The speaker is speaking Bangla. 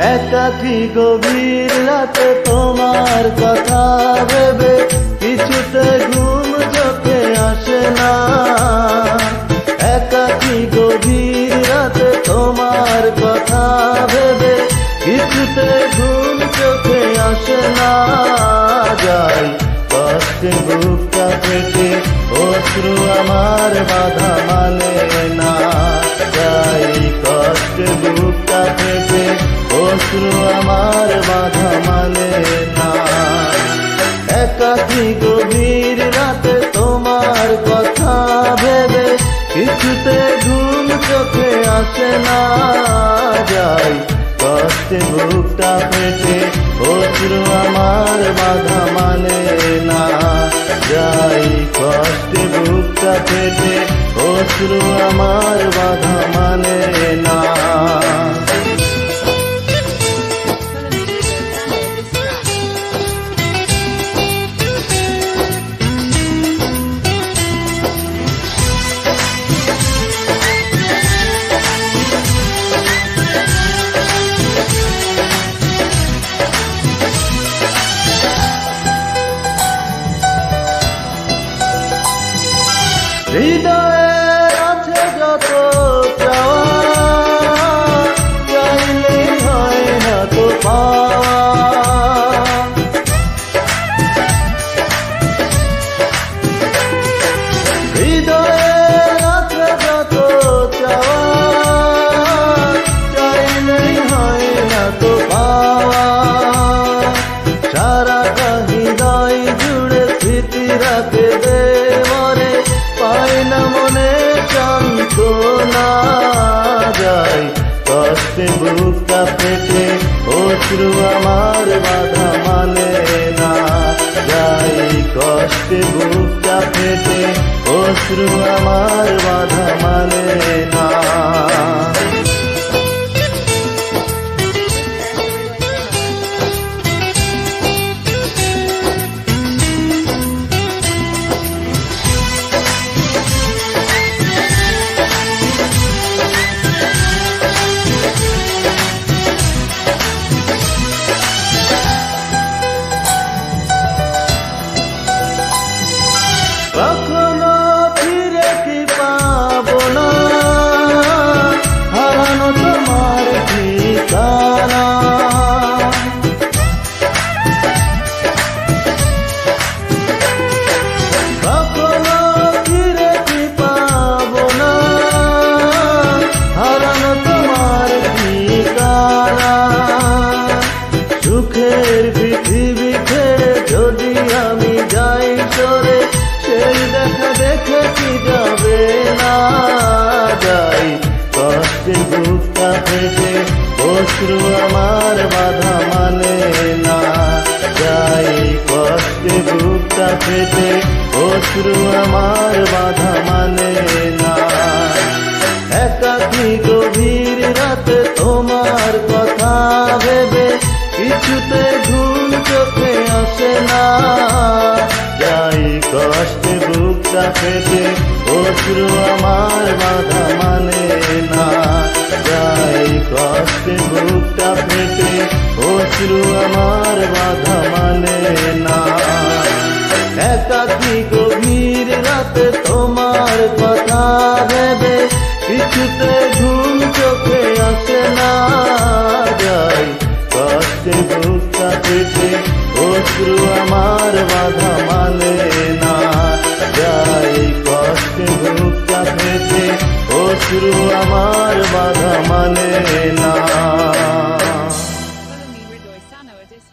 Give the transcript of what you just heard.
একাকী গভীর রাতে তোমার কথা ভেবে কিছুতে ঘুম চোখে আসে না। একাকী গভীর রাতে তোমার কথা ভেবে কিছুতে ঘুম চোখে আসে না। যাই কষ্টে বুকটা পেটে অশ্রু আমার বাধা মানে না। যাই কষ্টে বুকটা পেটে অশ্রু আমার বাধা মানে না। একাকী গভীর রাতে তোমার কথা ভেবে কিছুতে ঘুম চোখে আসে না। যাই কষ্টে বুকটা পেটে অশ্রু আমার বাধা মানে না। যাই কষ্টে বুকটা পেটে অশ্রু আমার বাধা মানে না। হৃদয়ে আছে যত চাওয়া, চাইলেই হয় না তো পাওয়া। হৃদয়ে আছে যত চাওয়া, চাইলেই হয় না তো পাওয়া। সারাটা হৃদয় জুড়ে স্মৃতি রাখে দেবরে, পাই না মনে যন্ত্রণা। যাই কষ্টে বুকটা পেটে অশ্রু আমার বাধা মানে না। যাই কষ্টে বুকটা পেটে অশ্রু আমার বাধা মানে না। কখনো ফিরে কি পাবো না, হারানো তোমার ঠিকানা। কখনো ফিরে কি পাবো না, হারানো তোমার ঠিকানা। সুখের পৃথিবী ছেড়ে যদি আমি যাই চলে, সেই দেখা দেখে কি যাবে না। যাই কষ্টে বুকটা পেটে অশ্রু আমার বাধা মানে না। যাই কষ্টে বুকটা পেটে অশ্রু আমার বাধা মানে না। একাকী গভীর রাতে তোমার কথা ভেবে কিছুতে ঘুম চোখে আসে না। যাই কষ্টে বুকটা পেটে অশ্রু আমার বাধা মানে না। যাই কষ্টে বুকটা পেটে অশ্রু আমার বাধা মানে না। একাকী গভীর রাতে তোমার কথা ভেবে কিছুতে ঘুম চোখে আসে না। যাই কষ্টে বুকটা পেটে অশ্রু আমার বাধা মানে না। যাই কষ্টে বুকটা পেটে অশ্রু আমার বাধা মানে